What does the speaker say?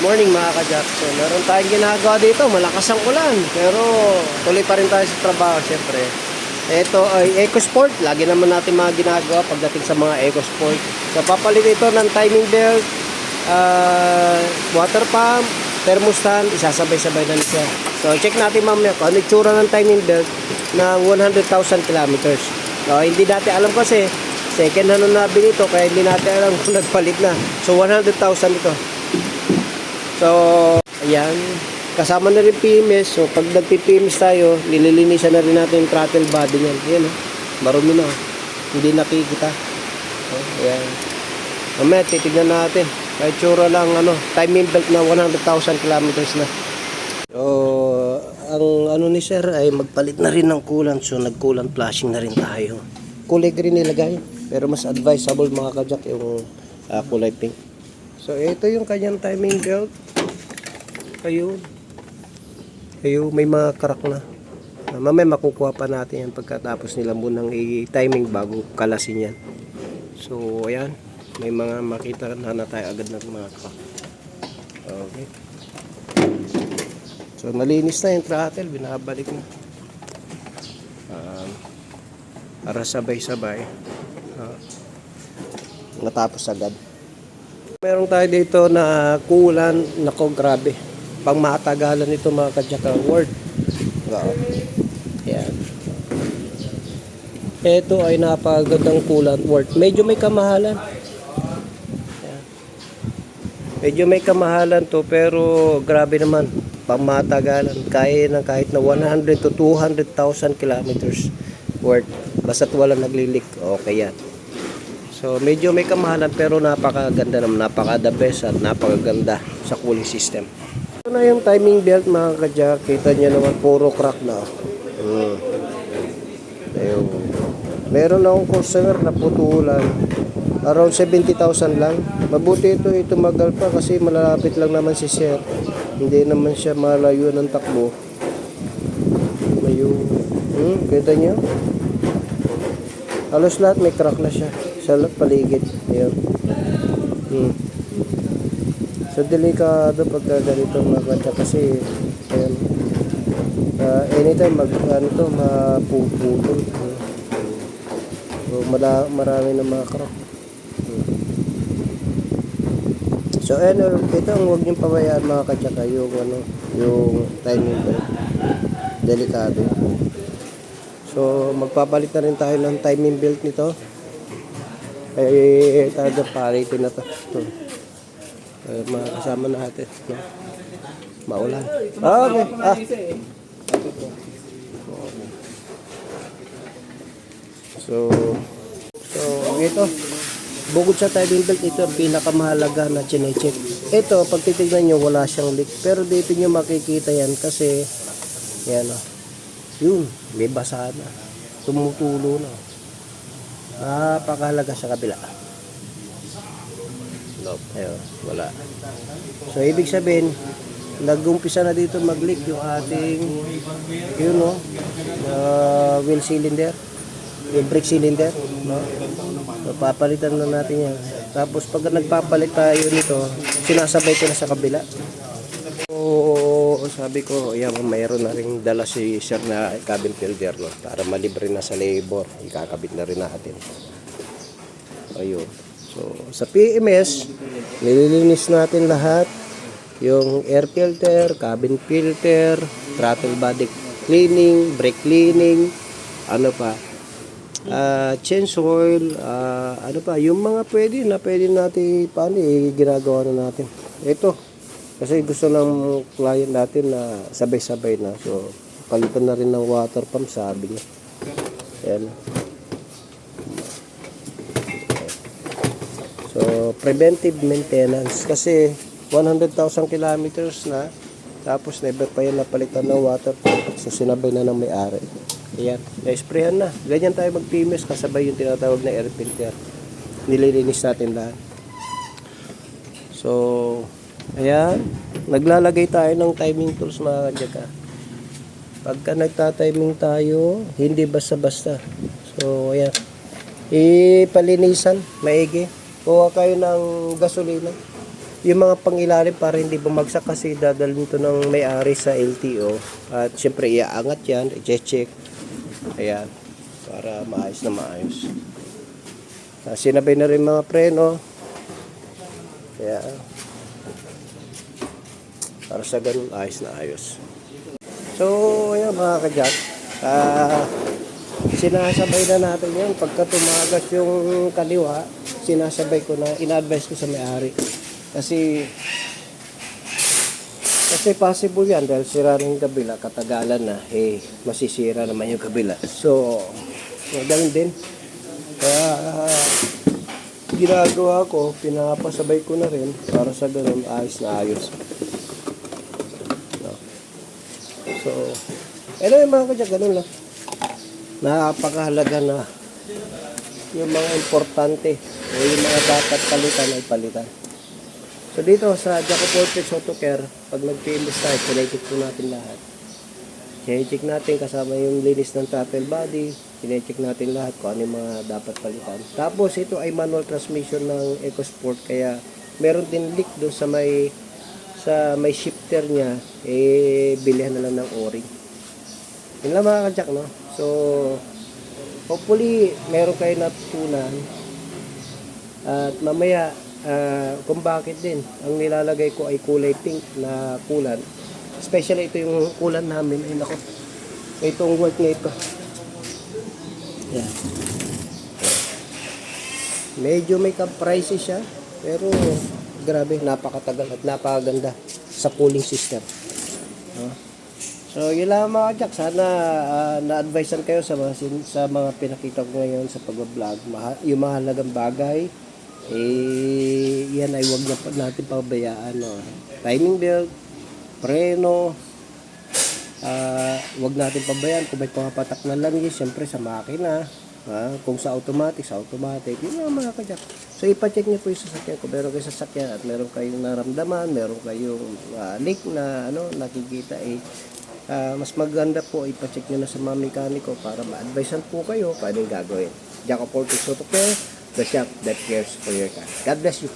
Morning mga ka-Jack. So, meron tayong ginagawa dito. Malakas ang ulan. Pero tuloy pa rin tayo sa trabaho, syempre. Ito ay EcoSport. Lagi naman natin mga ginagawa pagdating sa mga EcoSport. So, papalit ito ng timing belt, water pump, thermostat. Isasabay-sabay na siya. So, check natin mamaya kung ano itsura ng timing belt ng 100,000 kilometers. So, hindi natin alam kasi second hand na nabili ito, kaya hindi natin alam kung nagpalit na. So, 100,000 ito. So, ayan. Kasama na rin PMS. So, pag nagpi-PMS tayo, nililinisan na rin natin yung throttle body niyan. Ayan, oh. Marumi na. Hindi nakikita. Oh, ayan. Mamaya, titignan natin. Kahit tsura lang, timing belt na 100,000 kilometers na. So, ang ni sir ay magpalit na rin ng coolant. So, nag-coolant flashing na rin tayo. Kulay green nilagay. Pero mas advisable mga ka-Jack yung kulay pink. So, ito yung kanyang timing belt. Ayun, may mga crack na. Mamaya makukuha pa natin yan pagkatapos nila munang i-timing bago kalasin yan. So, ayan. May mga makita na tayo agad ng mga crack. Okay. So, nalinis na yung throttle. Binabalik na. Para sabay-sabay. Natapos agad. Meron tayo dito na coolant. Nako, grabe. Pang matagalan nito mga ka-Jack word. Wow. Yan. Ito ay napakagandang coolant word. Medyo may kamahalan. Yan. Medyo may kamahalan to, pero grabe naman. Pang matagalan. Kaya ng kahit na 100 to 200,000 kilometers worth. Basta't wala naglilik. Okay yan. So medyo may kamahalan, pero napakaganda naman. Napaka the best at napakaganda sa cooling system. Ito na yung timing belt mga ka-Jack. Kita nyo naman puro crack na. Ayun. Meron akong customer na putulan. Around 70,000 lang. Mabuti ito tumagal pa kasi malalapit lang naman si sir. Hindi naman siya malayo ng takbo. Ayun. Kita nyo? Halos lahat may crack na siya. Sa paligid. Ayun. So, delikado pagka ganito mga ka-Jack kasi ayan, anytime mapuputol. So, marami na mga crack. So, ito ang huwag niyong pabayaan mga ka-Jack, yung timing belt. Delikado. So, magpapalit na rin tayo ng timing belt nito. Tayo palitin na to. Makasama natin, no? Maulan. Okay. So ito, bukod sa timing belt, ito ang pinakamahalaga na chinecheck. Ito, pag titignan nyo, wala siyang leak. Pero dito nyo makikita yan kasi yan, yun, may basa na. Tumutulo na. Napakahalaga sa kabila. Ayun, wala. So, ibig sabihin, nag-umpisa na dito mag-leak yung ating wheel cylinder, yung brake cylinder, no? So, papalitan na natin yan. Tapos, pag nagpapalit tayo nito, sinasabay ko na sa kabila. So, sabi ko, ayan, mayroon na rin dala si sir na cabin filter, no? Para malibre na sa labor, ikakabit na rin natin. Ayun. So, sa PMS, nililinis natin lahat. Yung air filter, cabin filter, throttle body cleaning, brake cleaning, change oil, yung mga pwede natin ginagawa na natin. Ito, kasi gusto ng client natin na sabay-sabay na. So, palitan na rin ng water pump, sabi niya. Ayan. So, preventive maintenance kasi 100,000 kilometers na, tapos never pa yan napalitan ng water pump. So, sinabay na ng may-ari. Ayan, na-sprayan na. Ganyan tayo mag-PMS, kasabay yung tinatawag na air filter. Nililinis natin lahat. So, ayan, naglalagay tayo ng timing tools mga ka-Jack. Pagka nagtatiming tayo, hindi basta-basta. So, ayan, ipalinisan, maigi. Kuha kayo ng gasolina. yung mga pangilalim para hindi bumagsak kasi dadalhin to ng may-ari sa LTO. At syempre iaangat yan, i-check. Ayan, para maayos na maayos. Sinabay na rin mga preno. Ayan. Para sa ganun, ayos na ayos. So, ayan mga kajack. Sinasabay na natin yan. Pagka tumagas yung kaliwa, sinasabay ko na, ina-advise ko sa may-ari. Kasi possible yan dahil sira ng kabila, katagalan na, masisira naman yung kabila. So, ganun din. Kaya, ginagawa ko, pinapasabay ko na rin para sa ganun, ayos na ayos. No. So, anyway mga kadyak, ganun lang. Napakahalaga na yung mga importante o yung mga dapat palitan ay palitan. So dito sa Jaco Portrait Auto Care, pag nag-PMS tayo, chinecheck po natin lahat. Chinecheck natin kasama yung linis ng throttle body, chinecheck natin lahat kung ano yung mga dapat palitan. Tapos ito ay manual transmission ng EcoSport, kaya meron din leak doon sa may shifter niya, bilihan na lang ng o-ring. Yun lang mga kadyak, no? So, hopefully, meron kayo natutunan. At mamaya, kung bakit din, ang nilalagay ko ay kulay pink na kulan. Especially ito yung kulan namin. Ay nako, itong work na ito. Yan. Medyo may ka-pricey siya, pero grabe, napakatagal at napakaganda sa cooling system. So, yun lang mga kadyak. Sana na-advisean kayo sa mga pinakita ko ngayon sa pag-vlog. Yung mahalagang bagay, yan ay huwag natin pabayaan. No? Timing belt, preno, huwag natin pabayaan. Kung may pumapatak na langis, syempre sa makina. Kung sa automatic, yun lang mga kadyak. So, ipacheck niyo po yung sasakyan. Kung meron kayo sasakyan at meron kayong naramdaman, meron kayong leak na nakikita, mas maganda po ipacheck nyo na sa mga mekaniko para ma-advisean po kayo paano yung gagawin. Jaco Portrait Auto Care, the shop that cares for your car. God bless you.